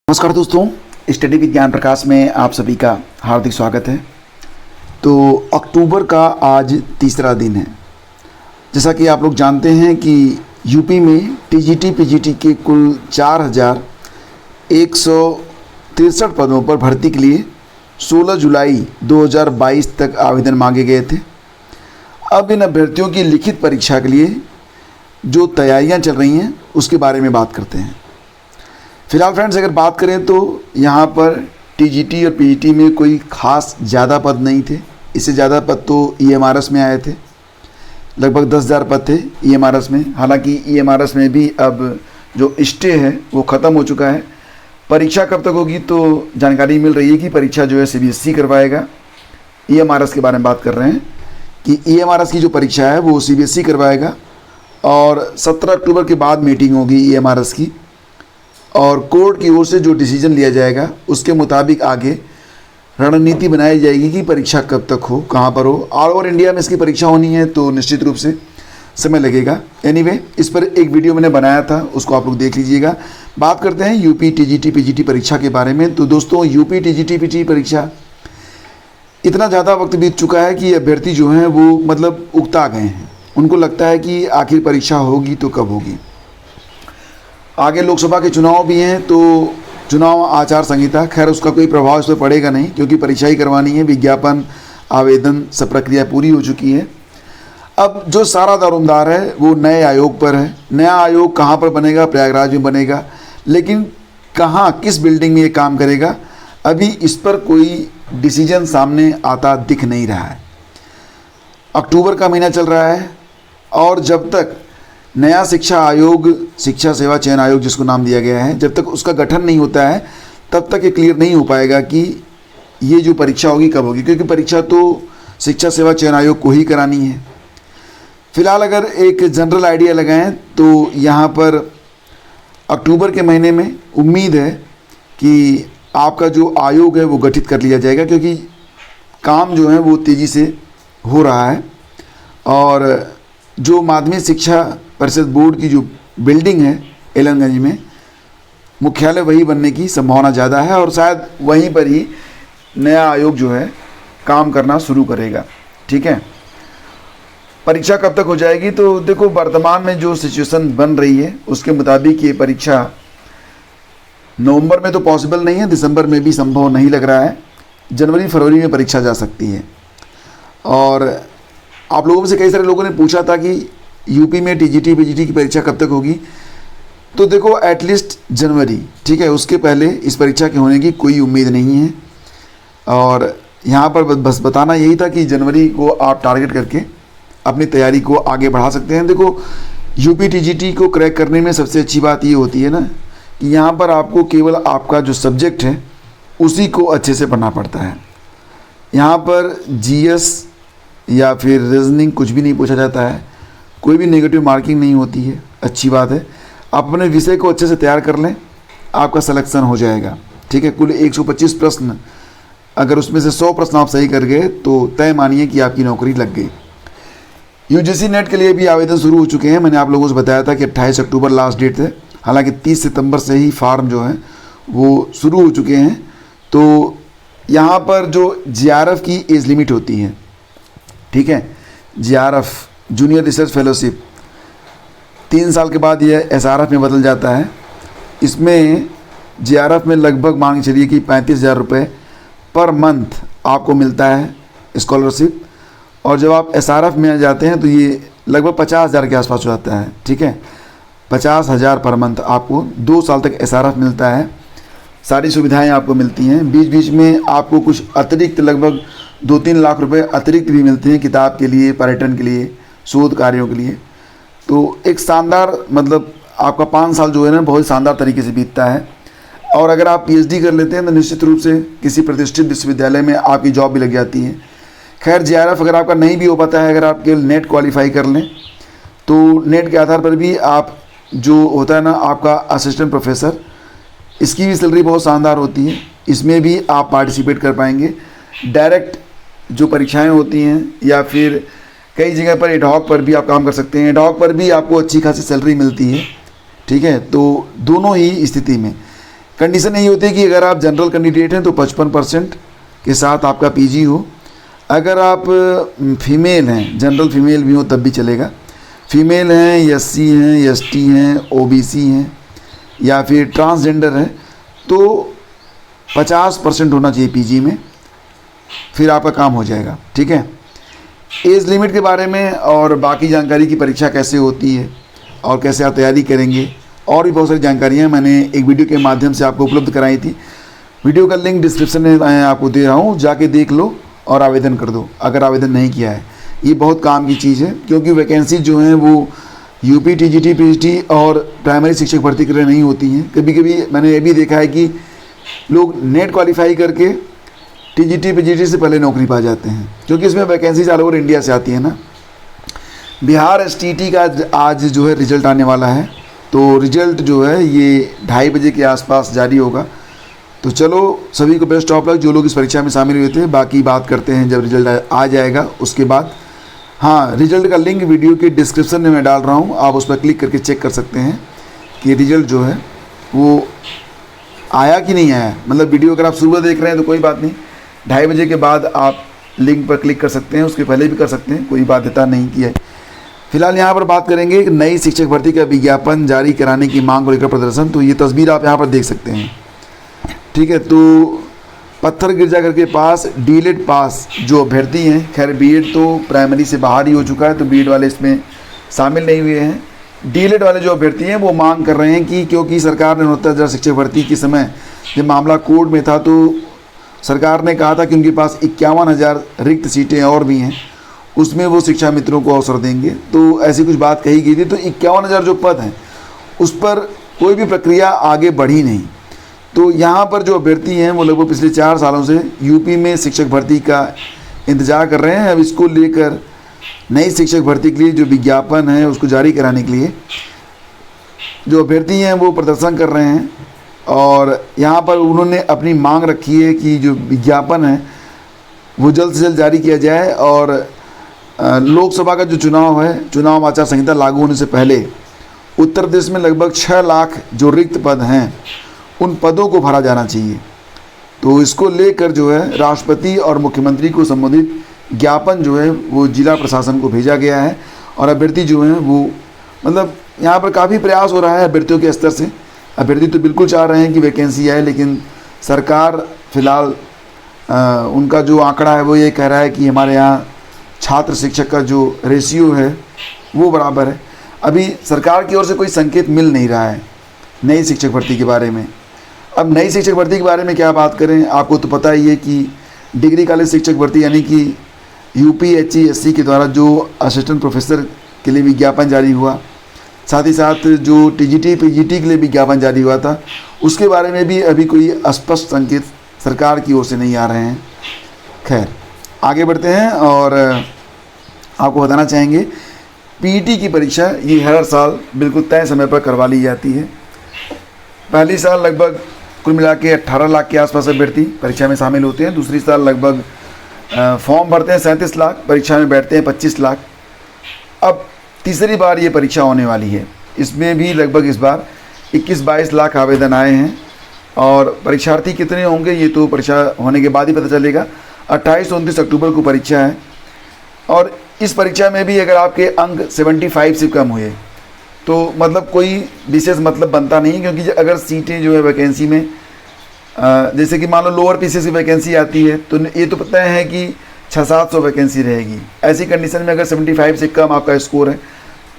नमस्कार दोस्तों, स्टडी विज्ञान प्रकाश में आप सभी का हार्दिक स्वागत है। तो अक्टूबर का आज तीसरा दिन है। जैसा कि आप लोग जानते हैं कि यूपी में टीजीटी पीजीटी के कुल 4,163 पदों पर भर्ती के लिए 16 जुलाई 2022 तक आवेदन मांगे गए थे। अब इन अभ्यर्थियों की लिखित परीक्षा के लिए जो तैयारियां चल रही हैं उसके बारे में बात करते हैं। फिलहाल फ्रेंड्स, अगर बात करें तो यहाँ पर टीजीटी और पीजीटी में कोई ख़ास ज़्यादा पद नहीं थे। इससे ज़्यादा पद तो ईएमआरएस में आए थे, लगभग 10,000 पद थे ईएमआरएस में। हालांकि ईएमआरएस में भी अब जो स्टे है वो ख़त्म हो चुका है। परीक्षा कब तक होगी तो जानकारी मिल रही है कि परीक्षा जो है सीबीएसई करवाएगा। ईएमआरएस के बारे में बात कर रहे हैं कि ईएमआरएस की जो परीक्षा है वो सीबीएसई करवाएगा और 17 अक्टूबर के बाद मीटिंग होगी ईएमआरएस की, और कोर्ट की ओर से जो डिसीजन लिया जाएगा उसके मुताबिक आगे रणनीति बनाई जाएगी कि परीक्षा कब तक हो, कहाँ पर हो। ऑल ओवर इंडिया में इसकी परीक्षा होनी है तो निश्चित रूप से समय लगेगा। एनीवे, इस पर एक वीडियो मैंने बनाया था, उसको आप लोग देख लीजिएगा। बात करते हैं यूपी टीजीटी पीजीटी परीक्षा के बारे में। तो दोस्तों, यूपी टीजीटी पीजीटी परीक्षा इतना ज़्यादा वक्त बीत चुका है कि अभ्यर्थी जो हैं वो मतलब उकता गए हैं। उनको लगता है कि आखिर परीक्षा होगी तो कब होगी। आगे लोकसभा के चुनाव भी हैं तो चुनाव आचार संहिता, खैर उसका कोई प्रभाव इस पर पड़ेगा नहीं क्योंकि परीक्षा ही करवानी है। विज्ञापन, आवेदन, सब प्रक्रिया पूरी हो चुकी है। अब जो सारा दारोमदार है वो नए आयोग पर है। नया आयोग कहाँ पर बनेगा? प्रयागराज में बनेगा, लेकिन कहाँ, किस बिल्डिंग में ये काम करेगा, अभी इस पर कोई डिसीजन सामने आता दिख नहीं रहा है। अक्टूबर का महीना चल रहा है और जब तक नया शिक्षा आयोग, शिक्षा सेवा चयन आयोग जिसको नाम दिया गया है, जब तक उसका गठन नहीं होता है तब तक ये क्लियर नहीं हो पाएगा कि ये जो परीक्षा होगी कब होगी, क्योंकि परीक्षा तो शिक्षा सेवा चयन आयोग को ही करानी है। फिलहाल अगर एक जनरल आइडिया लगाएं तो यहाँ पर अक्टूबर के महीने में उम्मीद है कि आपका जो आयोग है वो गठित कर लिया जाएगा, क्योंकि काम जो है वो तेज़ी से हो रहा है। और जो माध्यमिक शिक्षा परिषद बोर्ड की जो बिल्डिंग है एलनगंज में, मुख्यालय वही बनने की संभावना ज़्यादा है और शायद वहीं पर ही नया आयोग जो है काम करना शुरू करेगा। ठीक है, परीक्षा कब तक हो जाएगी तो देखो, वर्तमान में जो सिचुएशन बन रही है उसके मुताबिक ये परीक्षा नवंबर में तो पॉसिबल नहीं है, दिसंबर में भी संभव नहीं लग रहा है। जनवरी फरवरी में परीक्षा जा सकती है। और आप लोगों में से कई सारे लोगों ने पूछा था कि यूपी में टीजीटी पीजीटी की परीक्षा कब तक होगी, तो देखो एटलीस्ट जनवरी, ठीक है, उसके पहले इस परीक्षा के होने की कोई उम्मीद नहीं है। और यहाँ पर बस बताना यही था कि जनवरी को आप टारगेट करके अपनी तैयारी को आगे बढ़ा सकते हैं। देखो, यूपी टीजीटी को क्रैक करने में सबसे अच्छी बात ये होती है ना कि यहाँ पर आपको केवल आपका जो सब्जेक्ट है उसी को अच्छे से पढ़ना पड़ता है। यहाँ पर जीएस या फिर रीजनिंग कुछ भी नहीं पूछा जाता है, कोई भी नेगेटिव मार्किंग नहीं होती है। अच्छी बात है, आप अपने विषय को अच्छे से तैयार कर लें, आपका सिलेक्शन हो जाएगा। ठीक है, कुल 125 प्रश्न, अगर उसमें से 100 प्रश्न आप सही कर गए तो तय मानिए कि आपकी नौकरी लग गई। यूजीसी नेट के लिए भी आवेदन शुरू हो चुके हैं। मैंने आप लोगों से बताया था कि 28 अक्टूबर लास्ट डेट है, हालांकि 30 सितंबर से ही फार्म जो है वो शुरू हो चुके हैं। तो यहाँ पर जो जीआरएफ की एज लिमिट होती है, ठीक है, जीआरएफ जूनियर रिसर्च फेलोशिप 3 साल के बाद यह एसआरएफ में बदल जाता है। इसमें जीआरएफ में लगभग मान के चलिए कि 35,000 रुपये पर मंथ आपको मिलता है स्कॉलरशिप, और जब आप एसआरएफ में आ जाते हैं तो ये लगभग 50,000 के आसपास हो जाता है। ठीक है, 50,000 पर मंथ आपको 2 साल तक एसआरएफ मिलता है। सारी सुविधाएं आपको मिलती हैं। बीच बीच में आपको कुछ अतिरिक्त लगभग 2-3 लाख रुपए अतिरिक्त भी मिलते हैं, किताब के लिए, पर्यटन के लिए, शोध कार्यों के लिए। तो एक शानदार, मतलब आपका 5 साल जो है ना बहुत शानदार तरीके से बीतता है। और अगर आप पीएचडी कर लेते हैं तो निश्चित रूप से किसी प्रतिष्ठित विश्वविद्यालय में आपकी जॉब भी लग जाती है। खैर, जीआरएफ अगर आपका नहीं भी हो पाता है, अगर आप केवल नेट क्वालिफाई कर लें तो नेट के आधार पर भी आप, जो होता है ना आपका असिस्टेंट प्रोफेसर, इसकी भी सैलरी बहुत शानदार होती है, इसमें भी आप पार्टिसिपेट कर पाएंगे। डायरेक्ट जो परीक्षाएं होती हैं या फिर कई जगह पर एडहॉक पर भी आप काम कर सकते हैं। एडहॉक पर भी आपको अच्छी खासी सैलरी मिलती है। ठीक है, तो दोनों ही स्थिति में कंडीशन यही होती है कि अगर आप जनरल कैंडिडेट हैं तो 55% के साथ आपका पीजी हो। अगर आप फीमेल हैं, जनरल फीमेल भी हो तब भी चलेगा। फीमेल हैं, एससी हैं, एसटी हैं, ओबीसी हैं या फिर ट्रांसजेंडर हैं तो 50% होना चाहिए पीजी में, फिर आपका काम हो जाएगा। ठीक है। एज लिमिट के बारे में और बाकी जानकारी की परीक्षा कैसे होती है और कैसे आप तैयारी करेंगे और भी बहुत सारी जानकारियाँ मैंने एक वीडियो के माध्यम से आपको उपलब्ध कराई थी। वीडियो का लिंक डिस्क्रिप्शन में मैं आपको दे रहा हूँ, जाके देख लो और आवेदन कर दो अगर आवेदन नहीं किया है। ये बहुत काम की चीज़ है क्योंकि वैकेंसी जो हैं वो यूपी, टीजीटी, पीजीटी और प्राइमरी शिक्षक भर्ती के लिए नहीं होती हैं। कभी कभी मैंने ये भी देखा है कि लोग नेट क्वालिफाई करके टीजीटी, पीजीटी से पहले नौकरी पा जाते हैं क्योंकि इसमें वैकेंसीज ऑल ओवर इंडिया से आती है ना। बिहार एसटीटी का आज जो है रिजल्ट आने वाला है, तो रिजल्ट जो है ये 2:30 बजे के आसपास जारी होगा। तो चलो सभी को बेस्ट ऑफ लक जो लोग इस परीक्षा में शामिल हुए थे। बाकी बात करते हैं जब रिजल्ट आ जाएगा उसके बाद। हाँ, रिजल्ट का लिंक वीडियो के डिस्क्रिप्शन में मैं डाल रहा हूँ, आप उस पर क्लिक करके चेक कर सकते हैं कि रिजल्ट जो है वो आया कि नहीं आया। मतलब वीडियो अगर आप सुबह देख रहे हैं तो कोई बात नहीं, 2:30 बजे के बाद आप लिंक पर क्लिक कर सकते हैं, उसके पहले भी कर सकते हैं, कोई बाध्यता नहीं की है। फिलहाल यहाँ पर बात करेंगे कि नई शिक्षक भर्ती का विज्ञापन जारी कराने की मांग को लेकर प्रदर्शन। तो ये तस्वीर आप यहाँ पर देख सकते हैं। ठीक है। तो पत्थर गिरजाघर के पास डीएलएड पास जो अभ्यर्थी हैं, खैर बीएड तो प्राइमरी से बाहर ही हो चुका है तो बीएड वाले इसमें शामिल नहीं हुए हैं। डीएलएड वाले जो अभ्यर्थी हैं वो मांग कर रहे हैं कि क्योंकि सरकार ने 69,000 शिक्षक भर्ती के समय जब मामला कोर्ट में था तो सरकार ने कहा था कि उनके पास 51,000 रिक्त सीटें और भी हैं, उसमें वो शिक्षा मित्रों को अवसर देंगे। तो ऐसी कुछ बात कही गई थी। तो 51,000 जो पद हैं उस पर कोई भी प्रक्रिया आगे बढ़ी नहीं। तो यहाँ पर जो अभ्यर्थी हैं वो लगभग पिछले 4 सालों से यूपी में शिक्षक भर्ती का इंतज़ार कर रहे हैं। अब इसको लेकर नई शिक्षक भर्ती के लिए जो विज्ञापन है उसको जारी कराने के लिए जो अभ्यर्थी हैं वो प्रदर्शन कर रहे हैं और यहाँ पर उन्होंने अपनी मांग रखी है कि जो विज्ञापन है वो जल्द से जल्द जारी किया जाए और लोकसभा का जो चुनाव है, चुनाव आचार संहिता लागू होने से पहले उत्तर प्रदेश में लगभग 6 लाख जो रिक्त पद हैं उन पदों को भरा जाना चाहिए। तो इसको लेकर जो है राष्ट्रपति और मुख्यमंत्री को संबोधित ज्ञापन जो है वो जिला प्रशासन को भेजा गया है और अभ्यर्थी जो हैं वो मतलब यहाँ पर काफ़ी प्रयास हो रहा है अभ्यर्थियों के स्तर से। अभ्यर्थी तो बिल्कुल चाह रहे हैं कि वैकेंसी आए, लेकिन सरकार फ़िलहाल उनका जो आंकड़ा है वो ये कह रहा है कि हमारे यहाँ छात्र शिक्षक का जो रेशियो है वो बराबर है। अभी सरकार की ओर से कोई संकेत मिल नहीं रहा है नई शिक्षक भर्ती के बारे में। अब नई शिक्षक भर्ती के बारे में क्या बात करें, आपको तो पता ही है कि डिग्री कॉलेज शिक्षक भर्ती यानी कि यूपीएचईएससी के द्वारा जो असिस्टेंट प्रोफेसर के लिए विज्ञापन जारी हुआ, साथ ही साथ जो टीजीटी पीजीटी के लिए विज्ञापन जारी हुआ था, उसके बारे में भी अभी कोई स्पष्ट संकेत सरकार की ओर से नहीं आ रहे हैं। खैर आगे बढ़ते हैं और आपको बताना चाहेंगे पीईटी की परीक्षा ये हर साल बिल्कुल तय समय पर करवा ली जाती है। पहली साल लगभग कुल मिला के 18 लाख के आसपास अभ्यर्थी परीक्षा में शामिल होते हैं। दूसरी साल लगभग फॉर्म भरते हैं 37 लाख, परीक्षा में बैठते हैं 25 लाख। अब तीसरी बार ये परीक्षा होने वाली है, इसमें भी लगभग इस बार 21-22 लाख आवेदन आए हैं और परीक्षार्थी कितने होंगे ये तो परीक्षा होने के बाद ही पता चलेगा। 28-29 अक्टूबर को परीक्षा है और इस परीक्षा में भी अगर आपके अंक 75 से कम हुए तो मतलब कोई विशेष मतलब बनता नहीं, क्योंकि अगर सीटें जो है वैकेंसी में जैसे कि मान लो लोअर पीसीएस की वैकेंसी आती है तो ये तो पता है कि 600-700 वैकेंसी रहेगी। ऐसी कंडीशन में अगर 75 से कम आपका स्कोर है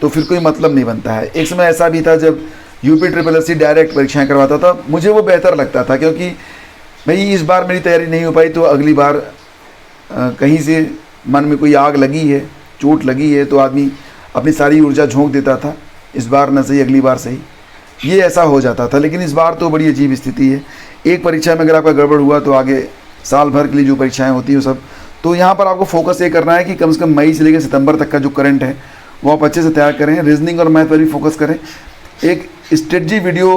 तो फिर कोई मतलब नहीं बनता है। एक समय ऐसा भी था जब यूपी डायरेक्ट परीक्षाएं करवाता था, मुझे वो बेहतर लगता था, क्योंकि भाई इस बार मेरी तैयारी नहीं हो पाई तो अगली बार कहीं से मन में कोई आग लगी है, चोट लगी है तो आदमी अपनी सारी ऊर्जा झोंक देता था, इस बार न सही अगली बार सही, ये ऐसा हो जाता था। लेकिन इस बार तो बड़ी अजीब स्थिति है, एक परीक्षा में अगर आपका गड़बड़ हुआ तो आगे साल भर के लिए जो परीक्षाएं होती हैं वो सब। तो यहाँ पर आपको फोकस ये करना है कि कम से कम मई से लेकर सितंबर तक का जो करंट है वो आप अच्छे से तैयार करें। रीजनिंग और मैथ पर भी फोकस करें। एक स्ट्रेटजी वीडियो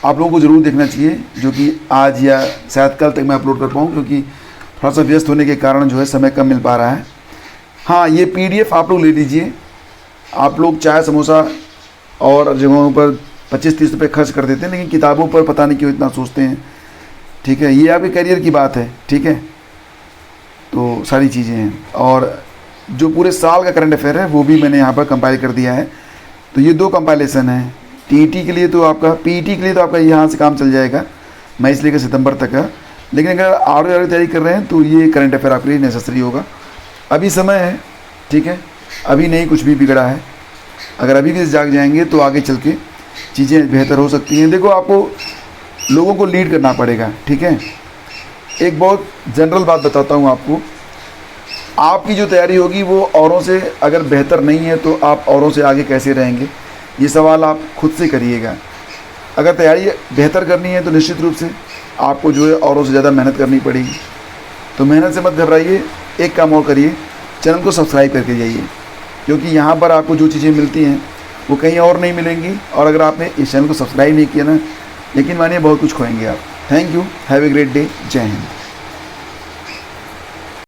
आप लोगों को ज़रूर देखना चाहिए जो कि आज या शायद कल तक मैं अपलोड कर पाऊँ, क्योंकि थोड़ा सा व्यस्त होने के कारण जो है समय कम मिल पा रहा है। हाँ, ये PDF आप लोग ले लीजिए। आप लोग चाय समोसा और जगहों पर 25-30 रुपये खर्च कर देते हैं, लेकिन किताबों पर पता नहीं क्यों इतना सोचते हैं। ठीक है, ये आपके करियर की बात है। ठीक है, तो सारी चीज़ें हैं, और जो पूरे साल का करंट अफेयर है वो भी मैंने यहाँ पर कंपाइल कर दिया है। तो ये 2 कंपाइलेशन है। टीईटी के लिए तो आपका, पीईटी के लिए तो आपका यहाँ से काम चल जाएगा मई से लेकर सितंबर तक का, लेकिन अगर आगे तैयारी कर रहे हैं तो ये करंट अफेयर आपके लिए नेसेसरी होगा। अभी समय है, ठीक है, अभी नहीं कुछ भी बिगड़ा है। अगर अभी भी जाग जाएंगे तो आगे चल के चीज़ें बेहतर हो सकती हैं। देखो, आपको लोगों को लीड करना पड़ेगा। ठीक है, एक बहुत जनरल बात बताता हूँ आपको, आपकी जो तैयारी होगी वो औरों से अगर बेहतर नहीं है तो आप औरों से आगे कैसे रहेंगे, ये सवाल आप खुद से करिएगा। अगर तैयारी बेहतर करनी है तो निश्चित रूप से आपको जो है औरों से ज़्यादा मेहनत करनी पड़ेगी। तो मेहनत से मत घबराइए, एक काम और करिए, चैनल को सब्सक्राइब करके जाइए, क्योंकि यहाँ पर आपको जो चीज़ें मिलती हैं वो कहीं और नहीं मिलेंगी। और अगर आपने इस चैनल को सब्सक्राइब नहीं किया ना, यकीन मानिए बहुत कुछ खोएंगे आप। Thank you, have a great day, जय हिंद।